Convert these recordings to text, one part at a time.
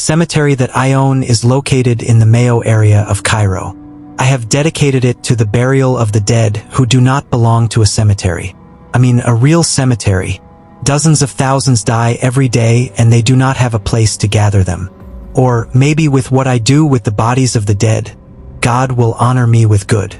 cemetery that I own is located in the Mayo area of Cairo. I have dedicated it to the burial of the dead who do not belong to a cemetery. I mean, a real cemetery. Dozens of thousands die every day and they do not have a place to gather them. Or maybe with what I do with the bodies of the dead, God will honor me with good.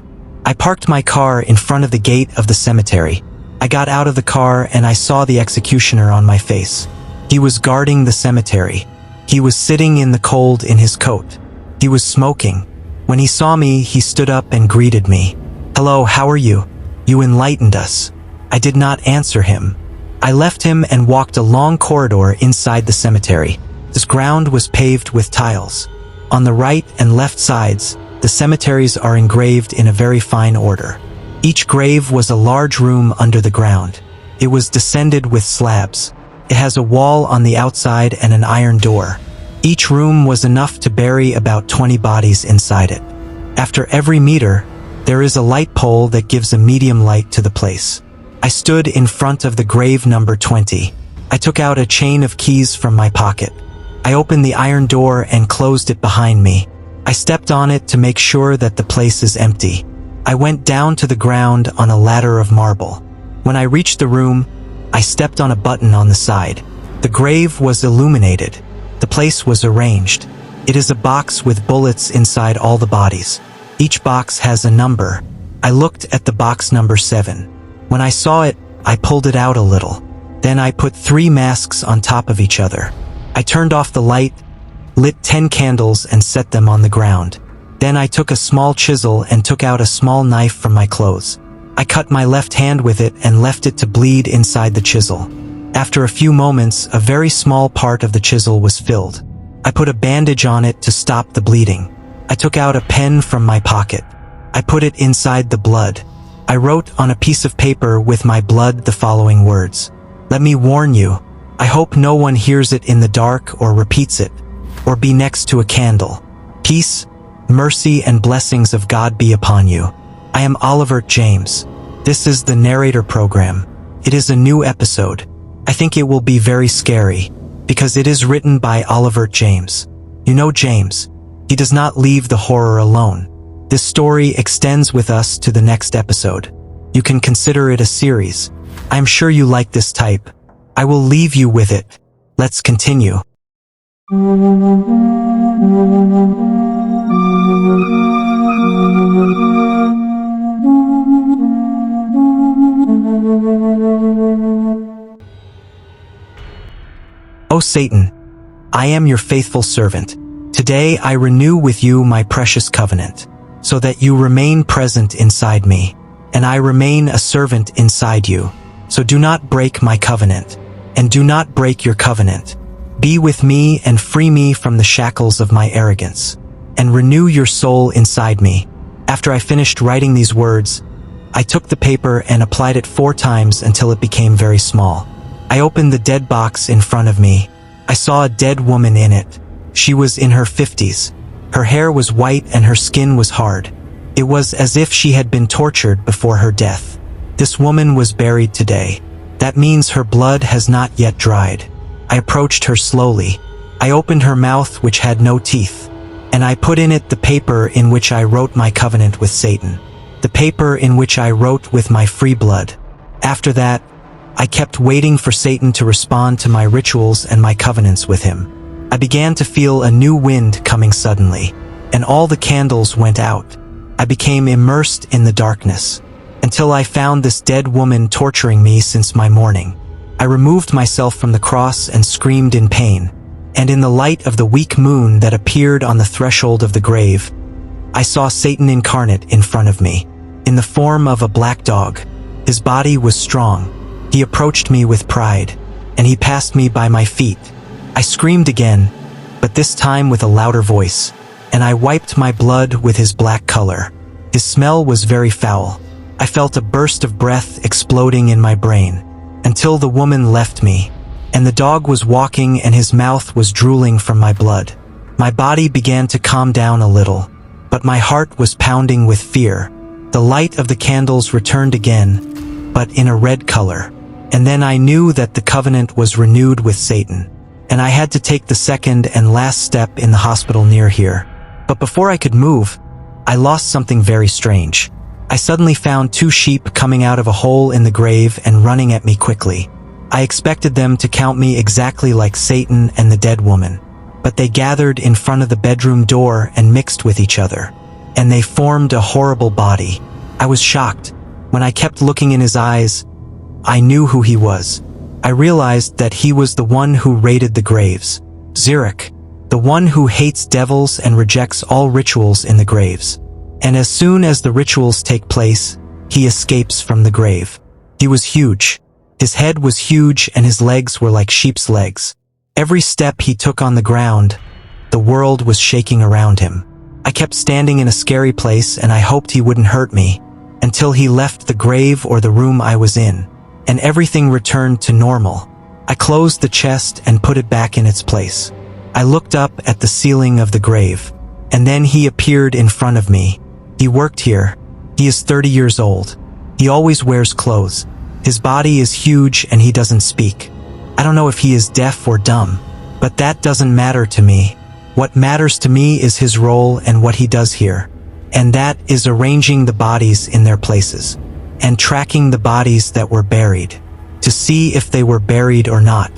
I parked my car in front of the gate of the cemetery. I got out of the car and I saw the executioner on my face. He was guarding the cemetery. He was sitting in the cold in his coat. He was smoking. When he saw me, he stood up and greeted me. "Hello, how are you? You enlightened us." I did not answer him. I left him and walked a long corridor inside the cemetery. This ground was paved with tiles. On the right and left sides, the cemeteries are engraved in a very fine order. Each grave was a large room under the ground. It was descended with slabs. It has a wall on the outside and an iron door. Each room was enough to bury about 20 bodies inside it. After every meter, there is a light pole that gives a medium light to the place. I stood in front of the grave number 20. I took out a chain of keys from my pocket. I opened the iron door and closed it behind me. I stepped on it to make sure that the place is empty. I went down to the ground on a ladder of marble. When I reached the room, I stepped on a button on the side. The grave was illuminated. The place was arranged. It is a box with bullets inside all the bodies. Each box has a number. I looked at the box number 7. When I saw it, I pulled it out a little. Then I put 3 masks on top of each other. I turned off the light, lit 10 candles and set them on the ground. Then I took a small chisel and took out a small knife from my clothes. I cut my left hand with it and left it to bleed inside the chisel. After a few moments, a very small part of the chisel was filled. I put a bandage on it to stop the bleeding. I took out a pen from my pocket. I put it inside the blood. I wrote on a piece of paper with my blood the following words. "Let me warn you. I hope no one hears it in the dark or repeats it, or be next to a candle. Peace, mercy and blessings of God be upon you. I am Olivert James. This is the narrator program. It is a new episode. I think it will be very scary, because it is written by Olivert James. You know James. He does not leave the horror alone. This story extends with us to the next episode. You can consider it a series. I am sure you like this type. I will leave you with it. Let's continue. O Satan, I am your faithful servant. Today I renew with you my precious covenant, so that you remain present inside me, and I remain a servant inside you. So do not break my covenant, and do not break your covenant. Be with me and free me from the shackles of my arrogance, and renew your soul inside me. After I finished writing these words, I took the paper and applied it 4 times until it became very small. I opened the dead box in front of me. I saw a dead woman in it. She was in her 50s. Her hair was white and her skin was hard. It was as if she had been tortured before her death. This woman was buried today. That means her blood has not yet dried. I approached her slowly. I opened her mouth, which had no teeth, and I put in it the paper in which I wrote my covenant with Satan, the paper in which I wrote with my free blood. After that, I kept waiting for Satan to respond to my rituals and my covenants with him. I began to feel a new wind coming suddenly, and all the candles went out. I became immersed in the darkness, until I found this dead woman torturing me since my morning. I removed myself from the cross and screamed in pain, and in the light of the weak moon that appeared on the threshold of the grave, I saw Satan incarnate in front of me, in the form of a black dog. His body was strong. He approached me with pride, and he passed me by my feet. I screamed again, but this time with a louder voice, and I wiped my blood with his black color. His smell was very foul. I felt a burst of breath exploding in my brain, until the woman left me, and the dog was walking and his mouth was drooling from my blood. My body began to calm down a little, but my heart was pounding with fear. The light of the candles returned again, but in a red color. And then I knew that the covenant was renewed with Satan. and I had to take the second and last step in the hospital near here. But before I could move, I lost something very strange. I suddenly found 2 sheep coming out of a hole in the grave and running at me quickly. I expected them to count me exactly like Satan and the dead woman, but they gathered in front of the bedroom door and mixed with each other, and they formed a horrible body. I was shocked. When I kept looking in his eyes, I knew who he was. I realized that he was the one who raided the graves. Zurich, the one who hates devils and rejects all rituals in the graves. And as soon as the rituals take place, he escapes from the grave. He was huge. His head was huge and his legs were like sheep's legs. Every step he took on the ground, the world was shaking around him. I kept standing in a scary place and I hoped he wouldn't hurt me, until he left the grave or the room I was in, and everything returned to normal. I closed the chest and put it back in its place. I looked up at the ceiling of the grave, and then he appeared in front of me. He worked here. He is 30 years old. He always wears clothes. His body is huge and he doesn't speak. I don't know if he is deaf or dumb, but that doesn't matter to me. What matters to me is his role and what he does here. And that is arranging the bodies in their places, and tracking the bodies that were buried, to see if they were buried or not.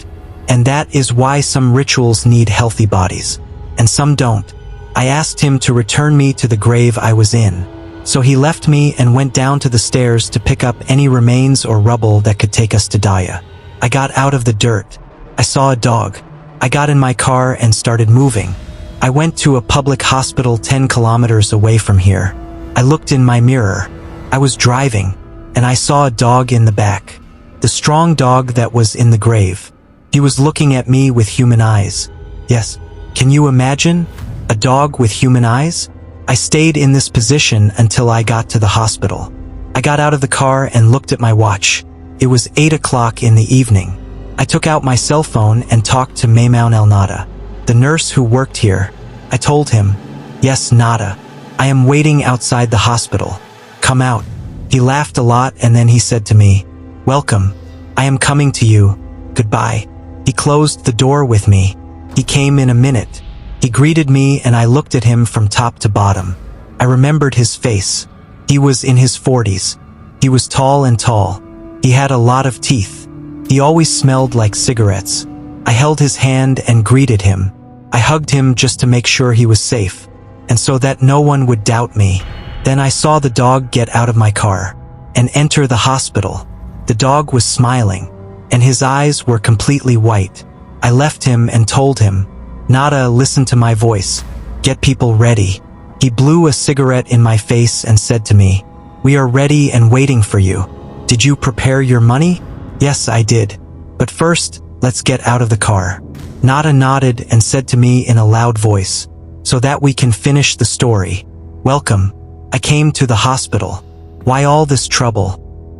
And that is why some rituals need healthy bodies, and some don't. I asked him to return me to the grave I was in, so he left me and went down to the stairs to pick up any remains or rubble that could take us to Daya. I got out of the dirt. I saw a dog. I got in my car and started moving. I went to a public hospital 10 kilometers away from here. I looked in my mirror. I was driving, and I saw a dog in the back. The strong dog that was in the grave. He was looking at me with human eyes. Yes, can you imagine? A dog with human eyes? I stayed in this position until I got to the hospital. I got out of the car and looked at my watch. It was 8 o'clock in the evening. I took out my cell phone and talked to Maymoun El Nada, the nurse who worked here. I told him, "Yes, Nada. I am waiting outside the hospital. Come out." He laughed a lot and then he said to me, "Welcome. I am coming to you. Goodbye." He closed the door with me. He came in a minute. He greeted me and I looked at him from top to bottom. I remembered his face. He was in his 40s. He was tall and tall. He had a lot of teeth. He always smelled like cigarettes. I held his hand and greeted him. I hugged him just to make sure he was safe, and so that no one would doubt me. Then I saw the dog get out of my car and enter the hospital. The dog was smiling, and his eyes were completely white. I left him and told him, "Nada, listen to my voice. Get people ready." He blew a cigarette in my face and said to me, "We are ready and waiting for you. Did you prepare your money?" "Yes, I did. But first, let's get out of the car." Nada nodded and said to me in a loud voice, "So that we can finish the story. Welcome. I came to the hospital. Why all this trouble?"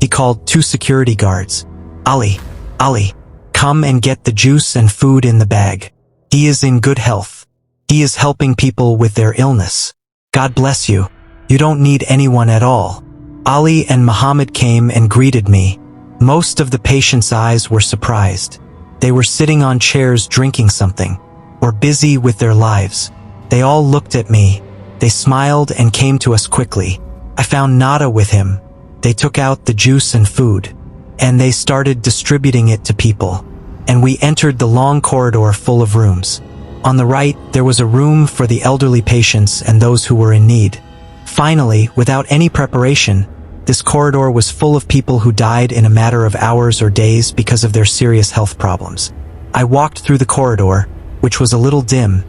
He called 2 security guards. Ali, come and get the juice and food in the bag. He is in good health. He is helping people with their illness. God bless you. You don't need anyone at all." Ali and Muhammad came and greeted me. Most of the patients' eyes were surprised. They were sitting on chairs drinking something, or busy with their lives. They all looked at me. They smiled and came to us quickly. I found Nada with him. They took out the juice and food, and they started distributing it to people. And we entered the long corridor full of rooms. On the right, there was a room for the elderly patients and those who were in need. Finally, without any preparation, this corridor was full of people who died in a matter of hours or days because of their serious health problems. I walked through the corridor, which was a little dim,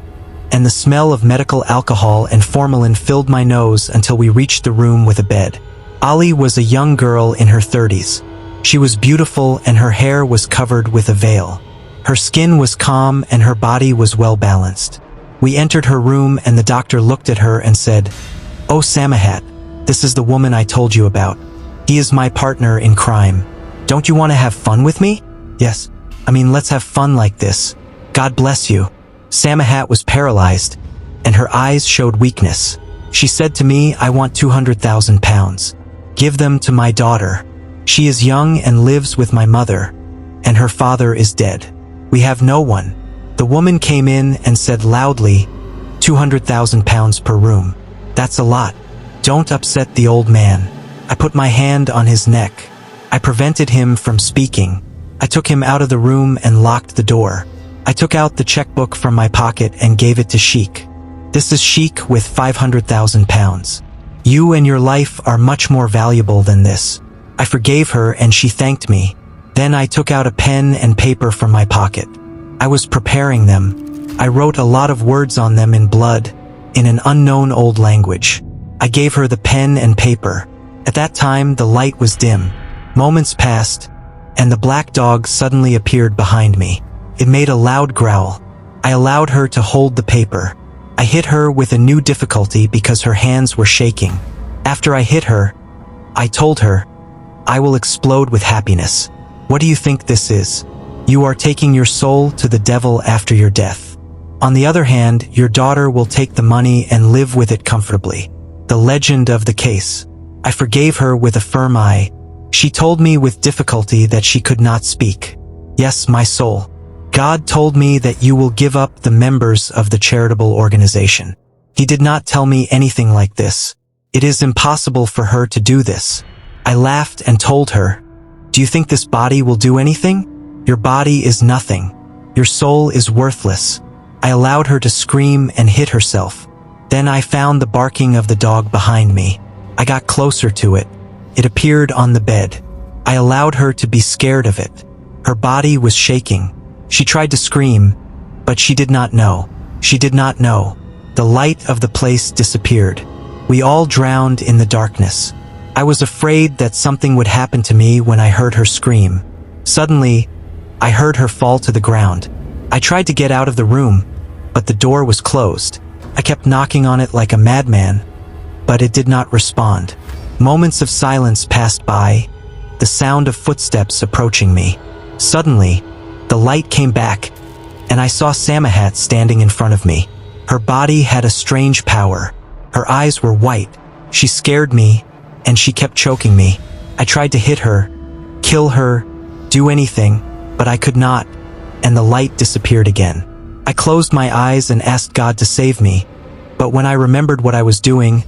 and the smell of medical alcohol and formalin filled my nose until we reached the room with a bed. Ali was a young girl in her 30s. She was beautiful and her hair was covered with a veil. Her skin was calm and her body was well balanced. We entered her room and the doctor looked at her and said, "Oh Samahat, this is the woman I told you about. He is my partner in crime. Don't you want to have fun with me?" "Yes. Let's have fun like this. God bless you." Samahat was paralyzed, and her eyes showed weakness. She said to me, "I want 200,000 pounds. Give them to my daughter. She is young and lives with my mother, and her father is dead. We have no one." The woman came in and said loudly, £200,000 per room. That's a lot. Don't upset the old man. I put my hand on his neck. I prevented him from speaking. I took him out of the room and locked the door. I took out the checkbook from my pocket and gave it to Sheik. This is Sheik with £500,000. You and your life are much more valuable than this. I forgave her and she thanked me. Then I took out a pen and paper from my pocket. I was preparing them. I wrote a lot of words on them in blood, in an unknown old language. I gave her the pen and paper. At that time, the light was dim. Moments passed, and the black dog suddenly appeared behind me. It made a loud growl. I allowed her to hold the paper. I hit her with a new difficulty because her hands were shaking. After I hit her, I told her, I will explode with happiness. What do you think this is? You are taking your soul to the devil after your death. On the other hand, your daughter will take the money and live with it comfortably. The legend of the case. I forgave her with a firm eye. She told me with difficulty that she could not speak. Yes, my soul. God told me that you will give up the members of the charitable organization. He did not tell me anything like this. It is impossible for her to do this. I laughed and told her, do you think this body will do anything? Your body is nothing. Your soul is worthless. I allowed her to scream and hit herself. Then I found the barking of the dog behind me. I got closer to it. It appeared on the bed. I allowed her to be scared of it. Her body was shaking. She tried to scream, but she did not know. She did not know. The light of the place disappeared. We all drowned in the darkness. I was afraid that something would happen to me when I heard her scream. Suddenly, I heard her fall to the ground. I tried to get out of the room, but the door was closed. I kept knocking on it like a madman, but it did not respond. Moments of silence passed by, the sound of footsteps approaching me. Suddenly, the light came back, and I saw Samahat standing in front of me. Her body had a strange power. Her eyes were white. She scared me, and she kept choking me. I tried to hit her, kill her, do anything, but I could not, and the light disappeared again. I closed my eyes and asked God to save me, but when I remembered what I was doing,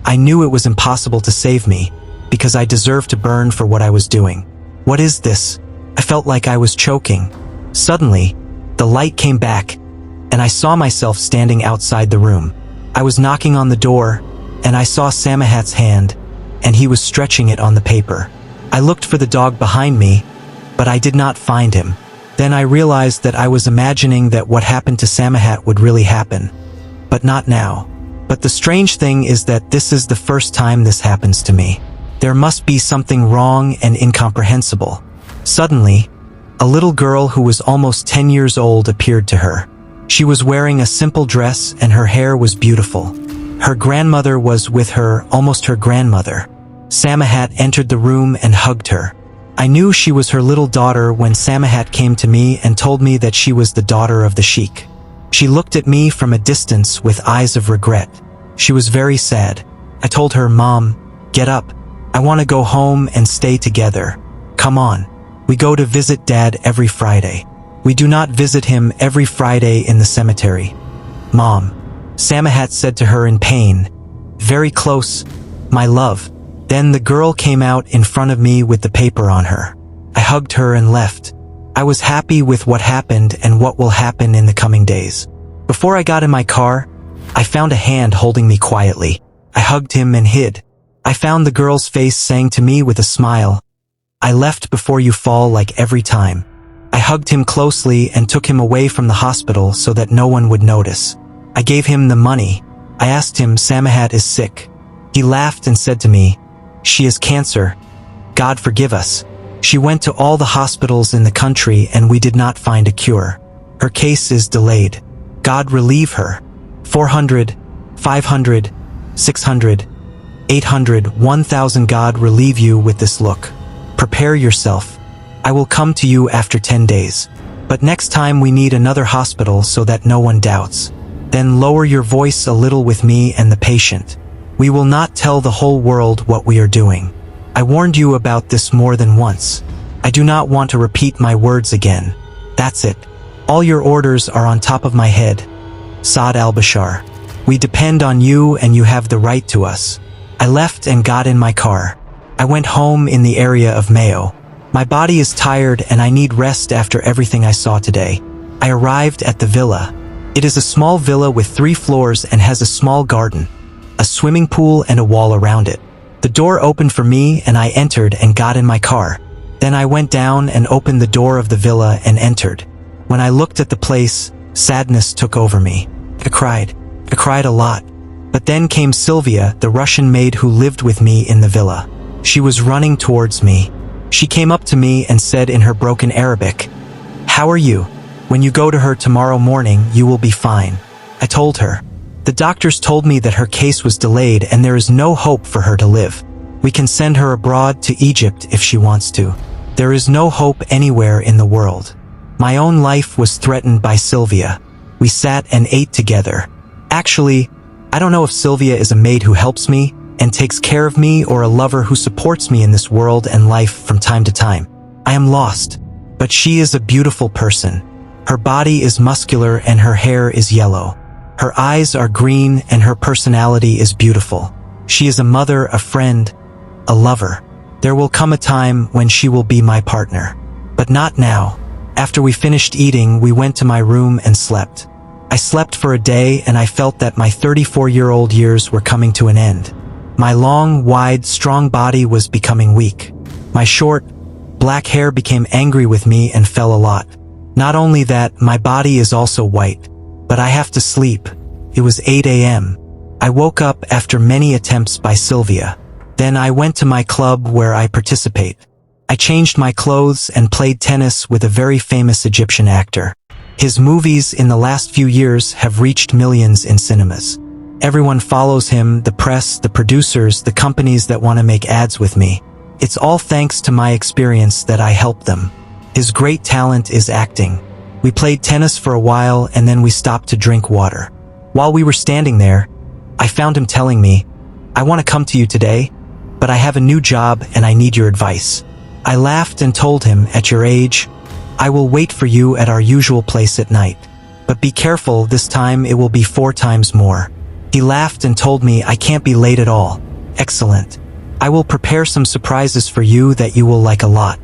I knew it was impossible to save me, because I deserved to burn for what I was doing. What is this? I felt like I was choking. Suddenly, the light came back, and I saw myself standing outside the room. I was knocking on the door, and I saw Samahat's hand, and he was stretching it on the paper. I looked for the dog behind me, but I did not find him. Then I realized that I was imagining that what happened to Samahat would really happen. But not now. But the strange thing is that this is the first time this happens to me. There must be something wrong and incomprehensible. Suddenly, a little girl who was almost 10 years old appeared to her. She was wearing a simple dress and her hair was beautiful. Her grandmother was with her, almost her grandmother. Samahat entered the room and hugged her. I knew she was her little daughter when Samahat came to me and told me that she was the daughter of the sheik. She looked at me from a distance with eyes of regret. She was very sad. I told her, Mom, get up. I want to go home and stay together. Come on. We go to visit Dad every Friday. We do not visit him every Friday in the cemetery. Mom, Samahat said to her in pain. Very close, my love. Then the girl came out in front of me with the paper on her. I hugged her and left. I was happy with what happened and what will happen in the coming days. Before I got in my car, I found a hand holding me quietly. I hugged him and hid. I found the girl's face saying to me with a smile, I left before you fall like every time. I hugged him closely and took him away from the hospital so that no one would notice. I gave him the money. I asked him, Samahat is sick. He laughed and said to me, she has cancer. God forgive us. She went to all the hospitals in the country and we did not find a cure. Her case is delayed. God relieve her. 400, 500, 600, 800, 1,000. God relieve you with this look. Prepare yourself. I will come to you after 10 days. But next time we need another hospital so that no one doubts. Then lower your voice a little with me and the patient. We will not tell the whole world what we are doing. I warned you about this more than once. I do not want to repeat my words again. That's it. All your orders are on top of my head. Saad al-Bashar. We depend on you and you have the right to us. I left and got in my car. I went home in the area of Mayo. My body is tired and I need rest after everything I saw today. I arrived at the villa. It is a small villa with 3 floors and has a small garden, a swimming pool and a wall around it. The door opened for me and I entered and got in my car. Then I went down and opened the door of the villa and entered. When I looked at the place, sadness took over me. I cried. I cried a lot. But then came Sylvia, the Russian maid who lived with me in the villa. She was running towards me. She came up to me and said in her broken Arabic, "How are you? When you go to her tomorrow morning, you will be fine." I told her. The doctors told me that her case was delayed and there is no hope for her to live. We can send her abroad to Egypt if she wants to. There is no hope anywhere in the world. My own life was threatened by Sylvia. We sat and ate together. Actually, I don't know if Sylvia is a maid who helps me and takes care of me or a lover who supports me in this world and life from time to time. I am lost, but she is a beautiful person. Her body is muscular and her hair is yellow. Her eyes are green and her personality is beautiful. She is a mother, a friend, a lover. There will come a time when she will be my partner. But not now. After we finished eating, we went to my room and slept. I slept for a day and I felt that my 34-year-old years were coming to an end. My long, wide, strong body was becoming weak. My short, black hair became angry with me and fell a lot. Not only that, my body is also white. But I have to sleep. It was 8 a.m. I woke up after many attempts by Sylvia. Then I went to my club where I participate. I changed my clothes and played tennis with a very famous Egyptian actor. His movies in the last few years have reached millions in cinemas. Everyone follows him, the press, the producers, the companies that want to make ads with me. It's all thanks to my experience that I helped them. His great talent is acting. We played tennis for a while and then we stopped to drink water. While we were standing there, I found him telling me, "I want to come to you today, but I have a new job and I need your advice." I laughed and told him, "At your age, I will wait for you at our usual place at night. But be careful, this time it will be 4 times more." He laughed and told me, "I can't be late at all." "Excellent. I will prepare some surprises for you that you will like a lot.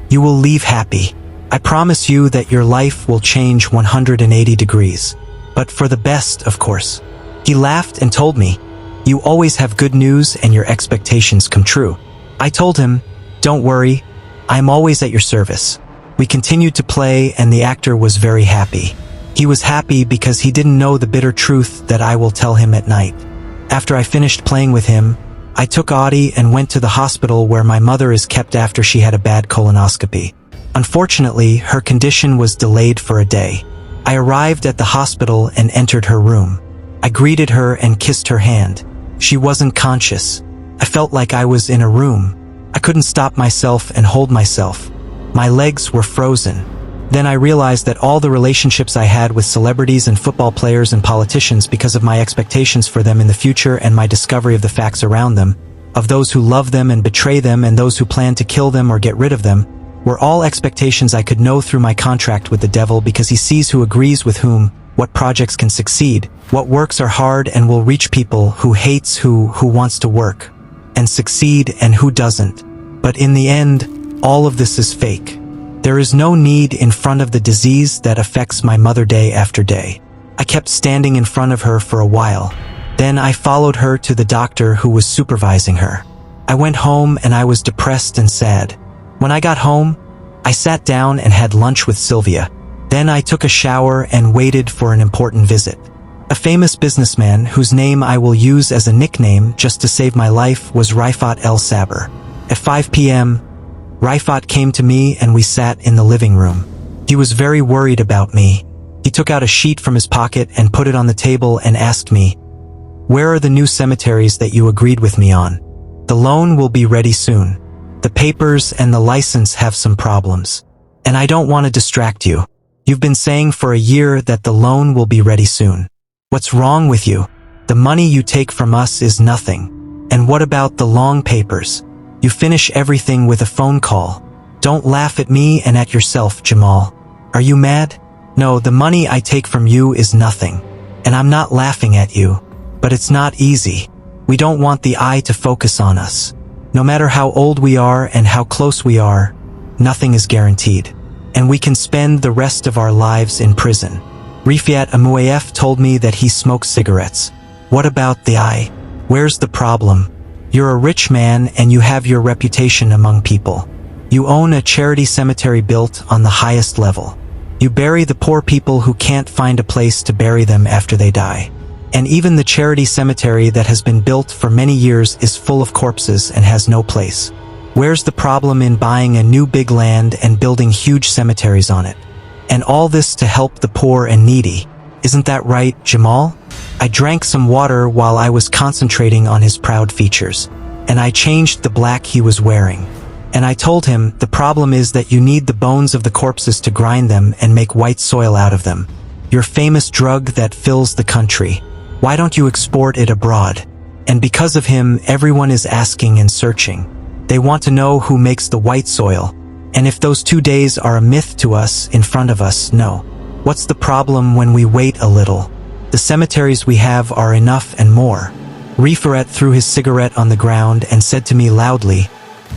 You will leave happy. I promise you that your life will change 180 degrees. But for the best, of course." He laughed and told me, "You always have good news and your expectations come true." I told him, "Don't worry, I am always at your service." We continued to play and the actor was very happy. He was happy because he didn't know the bitter truth that I will tell him at night. After I finished playing with him, I took Audie and went to the hospital where my mother is kept after she had a bad colonoscopy. Unfortunately, her condition was delayed for a day. I arrived at the hospital and entered her room. I greeted her and kissed her hand. She wasn't conscious. I felt like I was in a room. I couldn't stop myself and hold myself. My legs were frozen. Then I realized that all the relationships I had with celebrities and football players and politicians because of my expectations for them in the future and my discovery of the facts around them, of those who love them and betray them and those who plan to kill them or get rid of them, were all expectations I could know through my contract with the devil because he sees who agrees with whom, what projects can succeed, what works are hard and will reach people, who hates who wants to work and succeed and who doesn't. But in the end, all of this is fake. There is no need in front of the disease that affects my mother day after day. I kept standing in front of her for a while. Then I followed her to the doctor who was supervising her. I went home and I was depressed and sad. When I got home, I sat down and had lunch with Sylvia. Then I took a shower and waited for an important visit. A famous businessman whose name I will use as a nickname just to save my life was Rifat El Saber. At 5 p.m., Rifat came to me and we sat in the living room. He was very worried about me. He took out a sheet from his pocket and put it on the table and asked me, "Where are the new cemeteries that you agreed with me on? The loan will be ready soon. The papers and the license have some problems. And I don't want to distract you. You've been saying for a year that the loan will be ready soon. What's wrong with you? The money you take from us is nothing. And what about the long papers? You finish everything with a phone call. Don't laugh at me and at yourself, Jamal. Are you mad? No, the money I take from you is nothing. And I'm not laughing at you. But it's not easy. We don't want the eye to focus on us. No matter how old we are and how close we are, nothing is guaranteed. And we can spend the rest of our lives in prison. Rifiat Amuayef told me that he smokes cigarettes. What about the eye? Where's the problem? You're a rich man and you have your reputation among people. You own a charity cemetery built on the highest level. You bury the poor people who can't find a place to bury them after they die. And even the charity cemetery that has been built for many years is full of corpses and has no place. Where's the problem in buying a new big land and building huge cemeteries on it? And all this to help the poor and needy. Isn't that right, Jamal? I drank some water while I was concentrating on his proud features. And I changed the black he was wearing. And I told him, the problem is that you need the bones of the corpses to grind them and make white soil out of them. Your famous drug that fills the country. Why don't you export it abroad? And because of him, everyone is asking and searching. They want to know who makes the white soil. And if those 2 days are a myth to us, in front of us, no. What's the problem when we wait a little? The cemeteries we have are enough and more. Rifaret threw his cigarette on the ground and said to me loudly,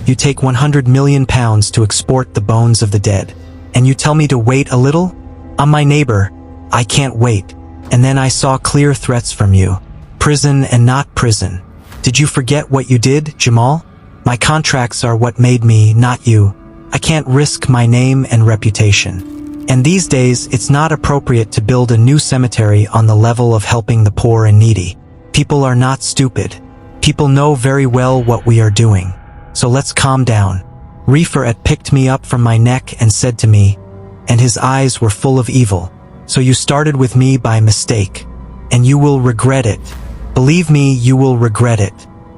"You take 100 million pounds to export the bones of the dead. And you tell me to wait a little? I'm my neighbor. I can't wait. And then I saw clear threats from you. Prison and not prison. Did you forget what you did, Jamal? My contracts are what made me, not you. I can't risk my name and reputation. And these days, it's not appropriate to build a new cemetery on the level of helping the poor and needy. People are not stupid. People know very well what we are doing. So let's calm down." Rifaret picked me up from my neck and said to me, and his eyes were full of evil, "So you started with me by mistake. And you will regret it. Believe me, you will regret it.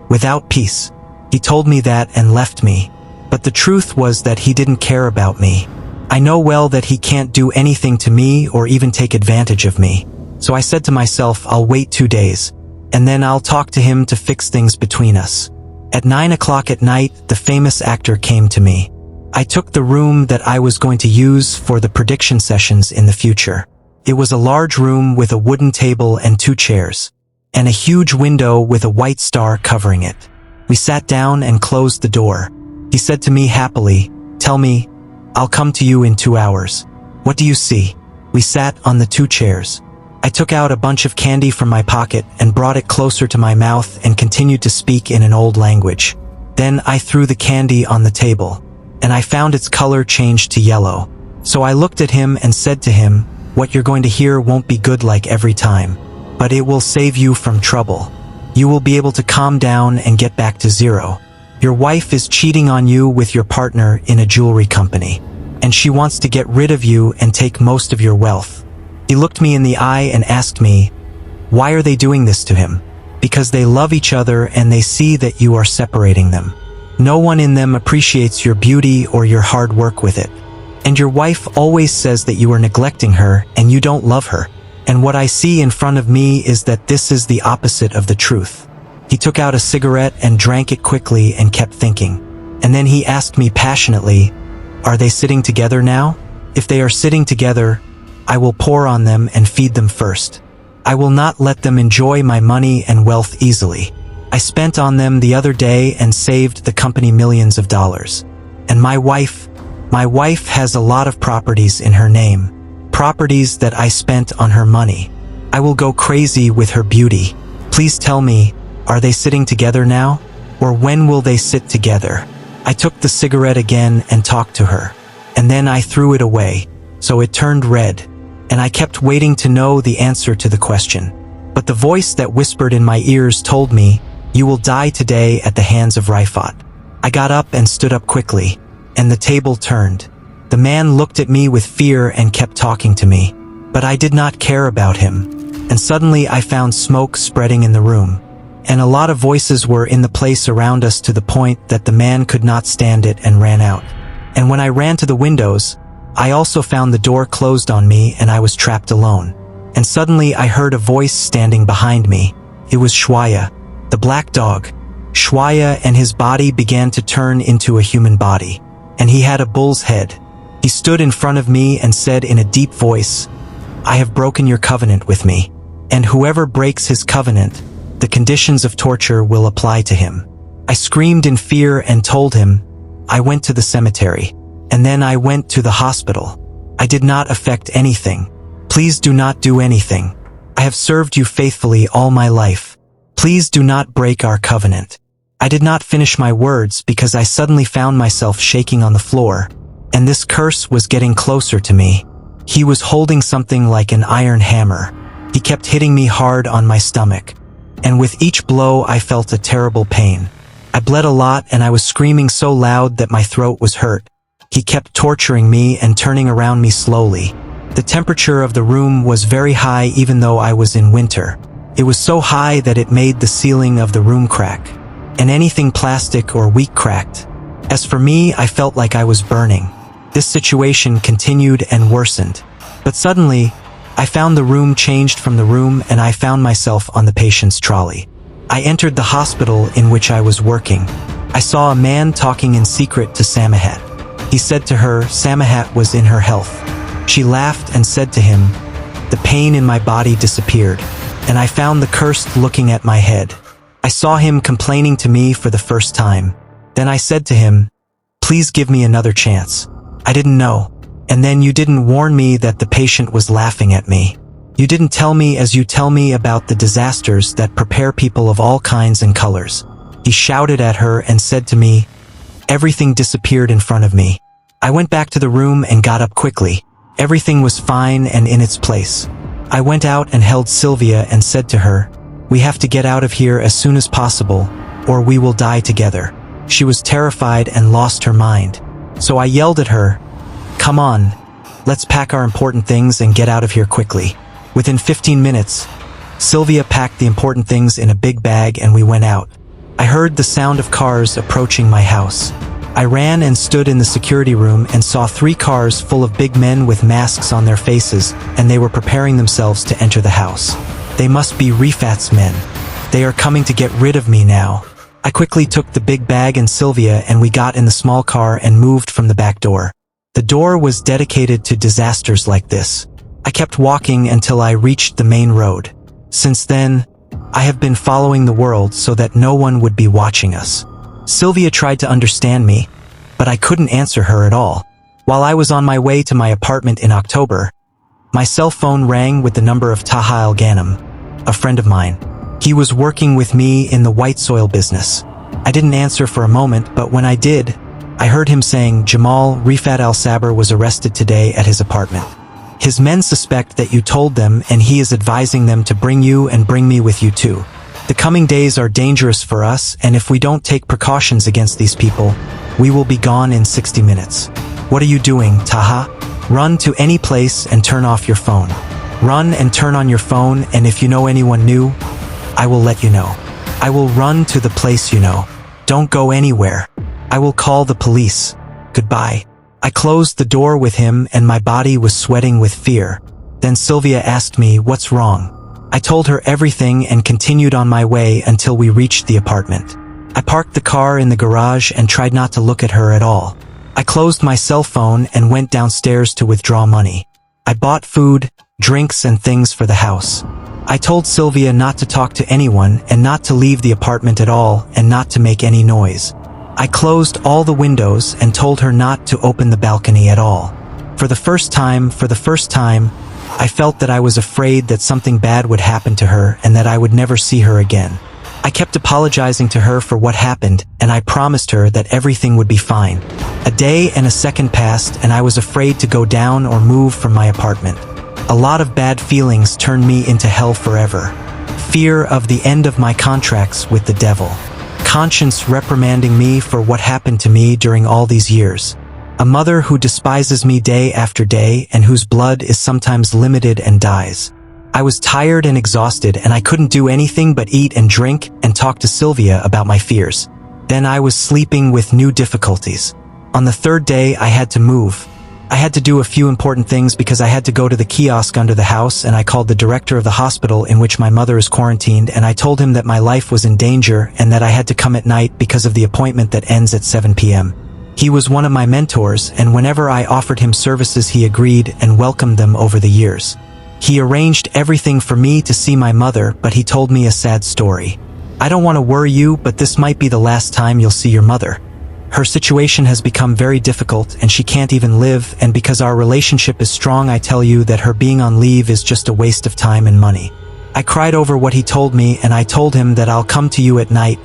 Without peace." He told me that and left me. But the truth was that he didn't care about me. I know well that he can't do anything to me or even take advantage of me. So I said to myself, I'll wait 2 days. And then I'll talk to him to fix things between us. At 9 o'clock at night, the famous actor came to me. I took the room that I was going to use for the prediction sessions in the future. It was a large room with a wooden table and 2 chairs. And a huge window with a white star covering it. We sat down and closed the door. He said to me happily, "Tell me, I'll come to you in 2 hours. What do you see?" We sat on the 2 chairs. I took out a bunch of candy from my pocket and brought it closer to my mouth and continued to speak in an old language. Then I threw the candy on the table, and I found its color changed to yellow. So I looked at him and said to him, "What you're going to hear won't be good like every time, but it will save you from trouble. You will be able to calm down and get back to zero. Your wife is cheating on you with your partner in a jewelry company, and she wants to get rid of you and take most of your wealth." He looked me in the eye and asked me, "Why are they doing this to him?" "Because they love each other and they see that you are separating them. No one in them appreciates your beauty or your hard work with it. And your wife always says that you are neglecting her and you don't love her. And what I see in front of me is that this is the opposite of the truth." He took out a cigarette and drank it quickly and kept thinking. And then he asked me passionately, "Are they sitting together now? If they are sitting together, I will pour on them and feed them first. I will not let them enjoy my money and wealth easily. I spent on them the other day and saved the company millions of dollars. And my wife has a lot of properties in her name. Properties that I spent on her money. I will go crazy with her beauty. Please tell me, are they sitting together now? Or when will they sit together?" I took the cigarette again and talked to her. And then I threw it away, so it turned red. And I kept waiting to know the answer to the question. But the voice that whispered in my ears told me, "You will die today at the hands of Rifat." I got up and stood up quickly, and the table turned. The man looked at me with fear and kept talking to me, but I did not care about him. And suddenly I found smoke spreading in the room, and a lot of voices were in the place around us to the point that the man could not stand it and ran out. And when I ran to the windows, I also found the door closed on me and I was trapped alone. And suddenly I heard a voice standing behind me. It was Shwaya, the black dog. Shwaya, and his body began to turn into a human body, and he had a bull's head. He He stood in front of me and said in a deep voice, "I have broken your covenant with me, and whoever breaks his covenant, the conditions of torture will apply to him." I screamed in fear and told him, "I went to the cemetery, and then I went to the hospital. I did not affect anything. Please do not do anything. I have served you faithfully all my life. Please do not break our covenant." I did not finish my words because I suddenly found myself shaking on the floor, and this curse was getting closer to me. He was holding something like an iron hammer. He kept hitting me hard on my stomach, and with each blow I felt a terrible pain. I bled a lot and I was screaming so loud that my throat was hurt. He kept torturing me and turning around me slowly. The temperature of the room was very high even though I was in winter. It was so high that it made the ceiling of the room crack, and anything plastic or weak cracked. As for me, I felt like I was burning. This situation continued and worsened. But suddenly, I found the room changed from the room and I found myself on the patient's trolley. I entered the hospital in which I was working. I saw a man talking in secret to Samahat. He said to her, Samahat was in her health. She laughed and said to him, "The pain in my body disappeared, and I found the cursed looking at my head." I saw him complaining to me for the first time. Then I said to him, "Please give me another chance. I didn't know. And then you didn't warn me that the patient was laughing at me. You didn't tell me as you tell me about the disasters that prepare people of all kinds and colors." He shouted at her and said to me, "Everything disappeared in front of me." I went back to the room and got up quickly. Everything was fine and in its place. I went out and held Sylvia and said to her, "We have to get out of here as soon as possible, or we will die together." She was terrified and lost her mind. So I yelled at her, "Come on, let's pack our important things and get out of here quickly." Within 15 minutes, Sylvia packed the important things in a big bag and we went out. I heard the sound of cars approaching my house. I ran and stood in the security room and saw 3 cars full of big men with masks on their faces, and they were preparing themselves to enter the house. They must be Rifat's men. They are coming to get rid of me now. I quickly took the big bag and Sylvia and we got in the small car and moved from the back door. The door was dedicated to disasters like this. I kept walking until I reached the main road. Since then, I have been following the world so that no one would be watching us. Sylvia tried to understand me, but I couldn't answer her at all. While I was on my way to my apartment in October, my cell phone rang with the number of Taha Al-Ghanem, a friend of mine. He was working with me in the white soil business. I didn't answer for a moment, but when I did, I heard him saying, "Jamal, Rifat al-Sabr was arrested today at his apartment. His men suspect that you told them and he is advising them to bring you and bring me with you too. The coming days are dangerous for us, and if we don't take precautions against these people, we will be gone in 60 minutes. What are you doing, Taha? Run to any place and turn off your phone. Run and turn on your phone, and if you know anyone new, I will let you know. I will run to the place you know. Don't go anywhere. I will call the police. Goodbye." I closed the door with him and my body was sweating with fear. Then Sylvia asked me, "What's wrong?" I told her everything and continued on my way until we reached the apartment. I parked the car in the garage and tried not to look at her at all. I closed my cell phone and went downstairs to withdraw money. I bought food, drinks and things for the house. I told Sylvia not to talk to anyone and not to leave the apartment at all and not to make any noise. I closed all the windows and told her not to open the balcony at all. For the first time, I felt that I was afraid that something bad would happen to her and that I would never see her again. I kept apologizing to her for what happened, and I promised her that everything would be fine. A day and a second passed, and I was afraid to go down or move from my apartment. A lot of bad feelings turned me into hell forever. Fear of the end of my contracts with the devil. Conscience reprimanding me for what happened to me during all these years. A mother who despises me day after day and whose blood is sometimes limited and dies. I was tired and exhausted and I couldn't do anything but eat and drink and talk to Sylvia about my fears. Then I was sleeping with new difficulties. On the 3rd day I had to move. I had to do a few important things because I had to go to the kiosk under the house, and I called the director of the hospital in which my mother is quarantined and I told him that my life was in danger and that I had to come at night because of the appointment that ends at 7 p.m. He was one of my mentors, and whenever I offered him services he agreed and welcomed them over the years. He arranged everything for me to see my mother, but he told me a sad story. I don't want to worry you, but this might be the last time you'll see your mother. Her situation has become very difficult and she can't even live, and because our relationship is strong I tell you that her being on leave is just a waste of time and money. I cried over what he told me and I told him that I'll come to you at night,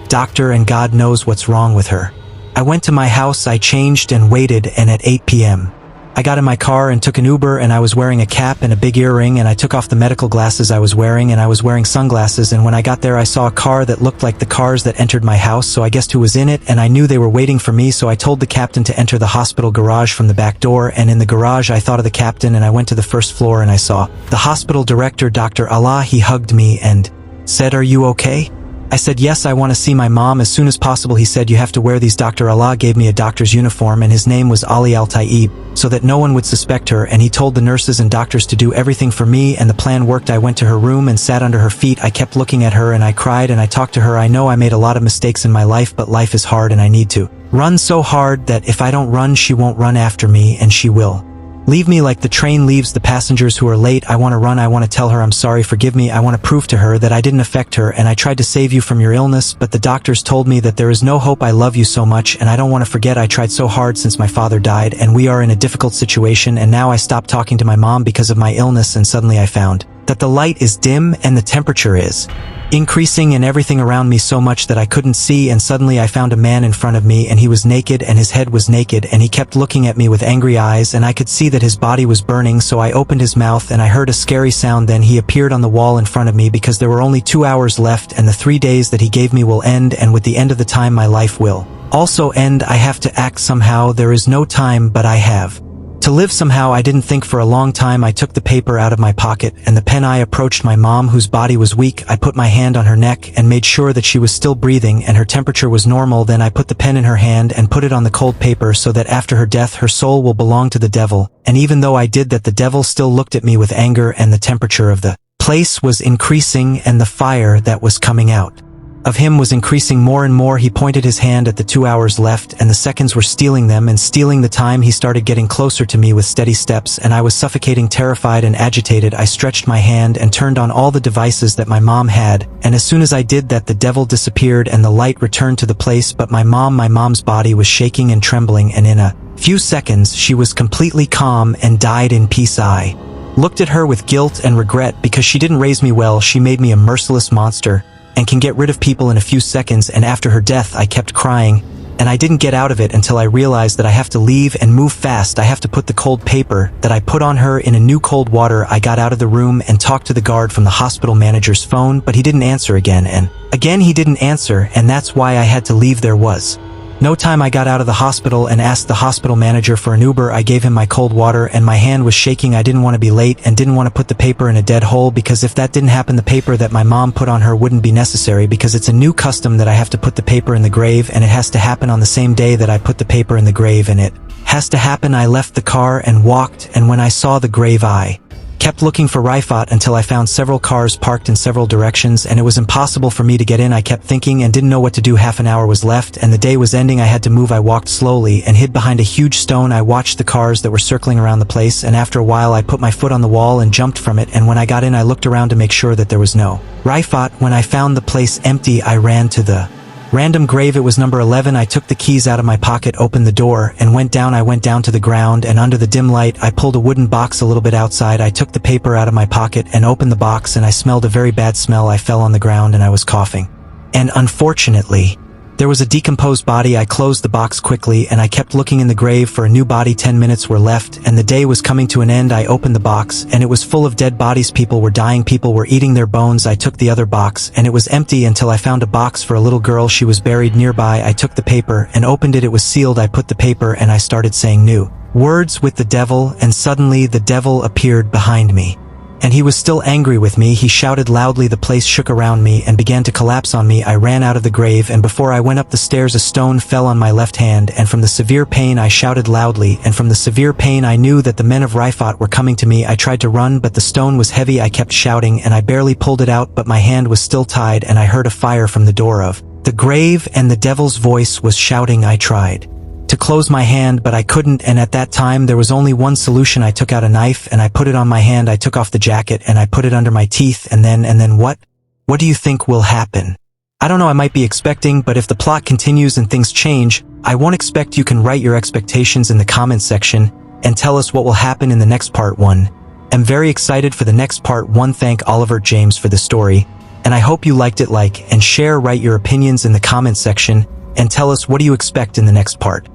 doctor, and God knows what's wrong with her. I went to my house, I changed and waited, and at 8 p.m. I got in my car and took an Uber, and I was wearing a cap and a big earring, and I took off the medical glasses I was wearing, and I was wearing sunglasses, and when I got there I saw a car that looked like the cars that entered my house, so I guessed who was in it, and I knew they were waiting for me, so I told the captain to enter the hospital garage from the back door, and in the garage I thought of the captain, and I went to the first floor and I saw the hospital director, Dr. Allah. He hugged me and said, "Are you okay?" I said, "Yes, I want to see my mom as soon as possible." He said, "You have to wear these." Dr. Allah gave me a doctor's uniform and his name was Ali Al-Taib, so that no one would suspect her, and he told the nurses and doctors to do everything for me, and the plan worked. I went to her room and sat under her feet. I kept looking at her and I cried and I talked to her. I know I made a lot of mistakes in my life, but life is hard and I need to run so hard that if I don't run she won't run after me, and she will leave me like the train leaves the passengers who are late. I want to run. I want to tell her I'm sorry, forgive me. I want to prove to her that I didn't affect her, and I tried to save you from your illness, but the doctors told me that there is no hope. I love you so much and I don't want to forget. I tried so hard since my father died, and we are in a difficult situation, and now I stopped talking to my mom because of my illness, and suddenly I found that the light is dim and the temperature is increasing and everything around me so much that I couldn't see, and suddenly I found a man in front of me, and he was naked and his head was naked, and he kept looking at me with angry eyes, and I could see that his body was burning, so I opened his mouth and I heard a scary sound. Then he appeared on the wall in front of me, because there were only 2 hours left and the 3 days that he gave me will end, and with the end of the time my life will also end. I have to act somehow. There is no time, but I have to live somehow. I didn't think for a long time. I took the paper out of my pocket and the pen. I approached my mom, whose body was weak. I put my hand on her neck and made sure that she was still breathing and her temperature was normal. Then I put the pen in her hand and put it on the cold paper, so that after her death her soul will belong to the devil. And even though I did that, the devil still looked at me with anger, and the temperature of the place was increasing, and the fire that was coming out of him was increasing more and more. He pointed his hand at the 2 hours left, and the seconds were stealing them and stealing the time. He started getting closer to me with steady steps, and I was suffocating, terrified and agitated. I stretched my hand and turned on all the devices that my mom had, and as soon as I did that the devil disappeared and the light returned to the place. But my mom's body was shaking and trembling, and in a few seconds she was completely calm and died in peace. I looked at her with guilt and regret, because she didn't raise me well. She made me a merciless monster and can get rid of people in a few seconds. And after her death I kept crying, and I didn't get out of it until I realized that I have to leave and move fast. I have to put the cold paper that I put on her in a new cold water. I got out of the room and talked to the guard from the hospital manager's phone, but he didn't answer again, and again he didn't answer, and that's why I had to leave. There was no time. I got out of the hospital and asked the hospital manager for an Uber. I gave him my cold water and my hand was shaking. I didn't want to be late and didn't want to put the paper in a dead hole, because if that didn't happen the paper that my mom put on her wouldn't be necessary, because it's a new custom that I have to put the paper in the grave, and it has to happen on the same day that I put the paper in the grave, and it has to happen. I left the car and walked, and when I saw the grave I kept looking for Rifat until I found several cars parked in several directions, and it was impossible for me to get in. I kept thinking and didn't know what to do. Half an hour was left and the day was ending. I had to move. I walked slowly and hid behind a huge stone. I watched the cars that were circling around the place, and after a while I put my foot on the wall and jumped from it, and when I got in I looked around to make sure that there was no Rifat. When I found the place empty I ran to the random grave. It was number 11. I took the keys out of my pocket, opened the door, and went down. I went down to the ground, and under the dim light I pulled a wooden box a little bit outside. I took the paper out of my pocket and opened the box, and I smelled a very bad smell. I fell on the ground and I was coughing, and unfortunately there was a decomposed body. I closed the box quickly and I kept looking in the grave for a new body. 10 minutes were left and the day was coming to an end. I opened the box and it was full of dead bodies. People were dying. People were eating their bones. I took the other box and it was empty until I found a box for a little girl. She was buried nearby. I took the paper and opened it. It was sealed. I put the paper and I started saying new words with the devil, and suddenly the devil appeared behind me. And he was still angry with me. He shouted loudly. The place shook around me and began to collapse on me. I ran out of the grave, and before I went up the stairs a stone fell on my left hand, and from the severe pain I shouted loudly, and from the severe pain I knew that the men of Rifat were coming to me. I tried to run, but the stone was heavy. I kept shouting and I barely pulled it out, but my hand was still tied, and I heard a fire from the door of the grave, and the devil's voice was shouting. I tried to close my hand, but I couldn't, and at that time there was only one solution. I took out a knife and I put it on my hand. I took off the jacket and I put it under my teeth, and then what? What do you think will happen? I don't know, I might be expecting, but if the plot continues and things change, I won't expect. You can write your expectations in the comments section and tell us what will happen in the next part 1. I'm very excited for the next part 1. Thank Olivert James for the story, and I hope you liked it. Like and share, write your opinions in the comments section, and tell us what do you expect in the next part.